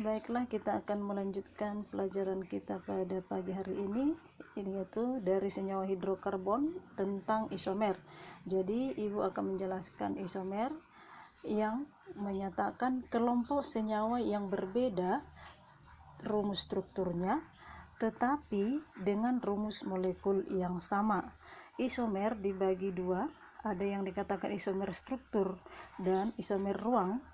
Baiklah, kita akan melanjutkan pelajaran kita pada pagi hari ini yaitu dari senyawa hidrokarbon tentang isomer. Jadi ibu akan menjelaskan isomer yang menyatakan kelompok senyawa yang berbeda rumus strukturnya tetapi dengan rumus molekul yang sama. Isomer dibagi dua, ada yang dikatakan isomer struktur dan isomer ruang.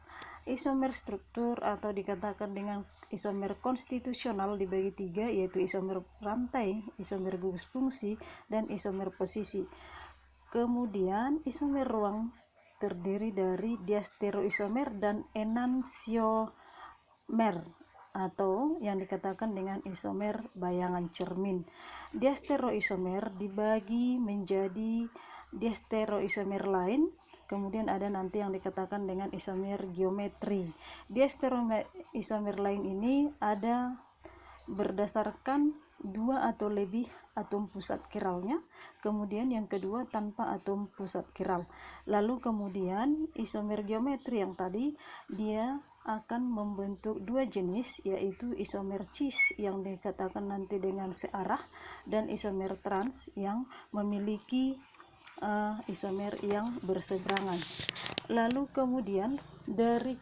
Isomer struktur atau dikatakan dengan isomer konstitusional dibagi tiga, yaitu isomer rantai, isomer gugus fungsi, dan isomer posisi. Kemudian isomer ruang terdiri dari diastereoisomer dan enantiomer atau yang dikatakan dengan isomer bayangan cermin. Diastereoisomer dibagi menjadi diastereoisomer lain, kemudian ada nanti yang dikatakan dengan isomer geometri. Diastereoisomer lain ini ada berdasarkan dua atau lebih atom pusat kiralnya, kemudian yang kedua tanpa atom pusat kiral. Lalu kemudian isomer geometri yang tadi dia akan membentuk dua jenis, yaitu isomer cis yang dikatakan nanti dengan searah dan isomer trans yang memiliki isomer yang berseberangan. Lalu kemudian dari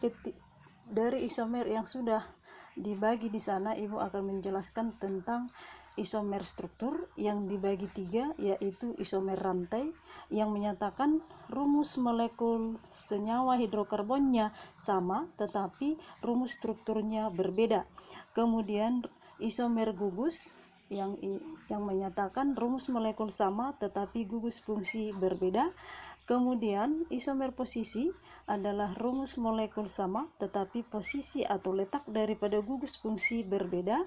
isomer yang sudah dibagi di sana, ibu akan menjelaskan tentang isomer struktur yang dibagi tiga, yaitu isomer rantai yang menyatakan rumus molekul senyawa hidrokarbonnya sama tetapi rumus strukturnya berbeda. Kemudian isomer gugus yang menyatakan rumus molekul sama tetapi gugus fungsi berbeda. Kemudian isomer posisi adalah rumus molekul sama tetapi posisi atau letak daripada gugus fungsi berbeda.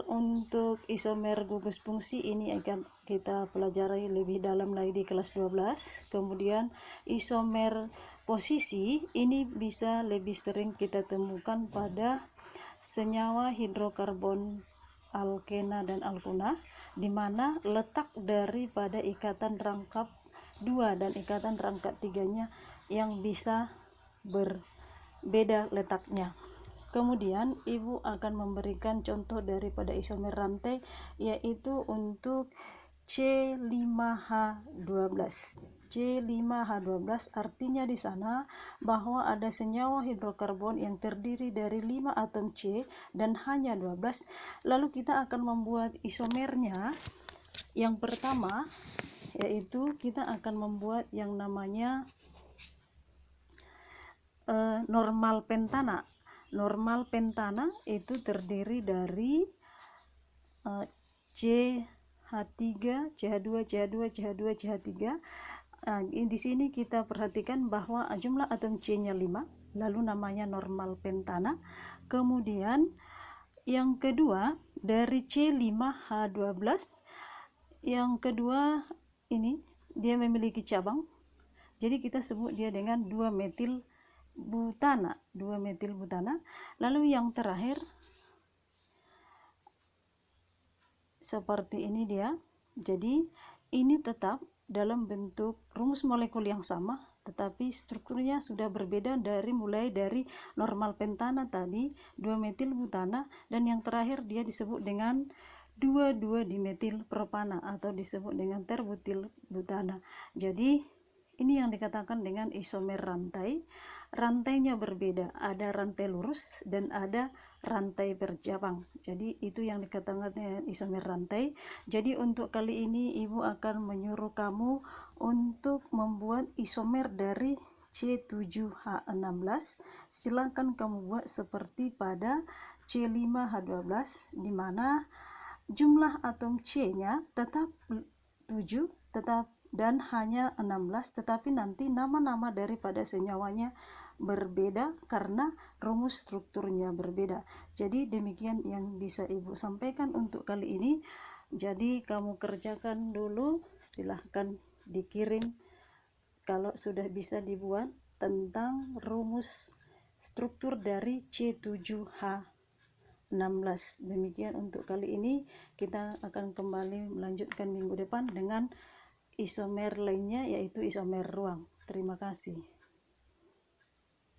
Untuk isomer gugus fungsi ini akan kita pelajari lebih dalam lagi di kelas 12. Kemudian isomer posisi ini bisa lebih sering kita temukan pada senyawa hidrokarbon alkena dan alkuna, di mana letak daripada ikatan rangkap 2 dan ikatan rangkap 3-nya yang bisa berbeda letaknya. Kemudian ibu akan memberikan contoh daripada isomer rantai, yaitu untuk C5H12. C5H12 artinya di sana bahwa ada senyawa hidrokarbon yang terdiri dari 5 atom C dan hanya 12. Lalu kita akan membuat isomernya. Yang pertama yaitu kita akan membuat yang namanya normal pentana. Normal pentana itu terdiri dari CH3, CH2, CH2, CH2, CH3. Di sini kita perhatikan bahwa jumlah atom C-nya 5, lalu namanya normal pentana. Kemudian yang kedua dari C5H12, yang kedua ini dia memiliki cabang, jadi kita sebut dia dengan 2-metil butana. Lalu yang terakhir seperti ini dia. Jadi ini tetap dalam bentuk rumus molekul yang sama tetapi strukturnya sudah berbeda mulai dari normal pentana tadi 2-metil butana, dan yang terakhir dia disebut dengan 2,2-dimetil propana atau disebut dengan terbutil butana. Jadi ini yang dikatakan dengan isomer rantai. Rantainya berbeda, ada rantai lurus dan ada rantai bercabang. Jadi itu yang dikatakan dengan isomer rantai. Jadi untuk kali ini ibu akan menyuruh kamu untuk membuat isomer dari C7H16. Silakan kamu buat seperti pada C5H12, di mana jumlah atom C-nya tetap 7 dan hanya 16, tetapi nanti nama-nama daripada senyawanya berbeda karena rumus strukturnya berbeda. Jadi demikian yang bisa ibu sampaikan untuk kali ini. Jadi kamu kerjakan dulu, silahkan dikirim kalau sudah bisa dibuat tentang rumus struktur dari C7H16. Demikian untuk kali ini. Kita akan kembali melanjutkan minggu depan dengan isomer lainnya, yaitu isomer ruang. Terima kasih.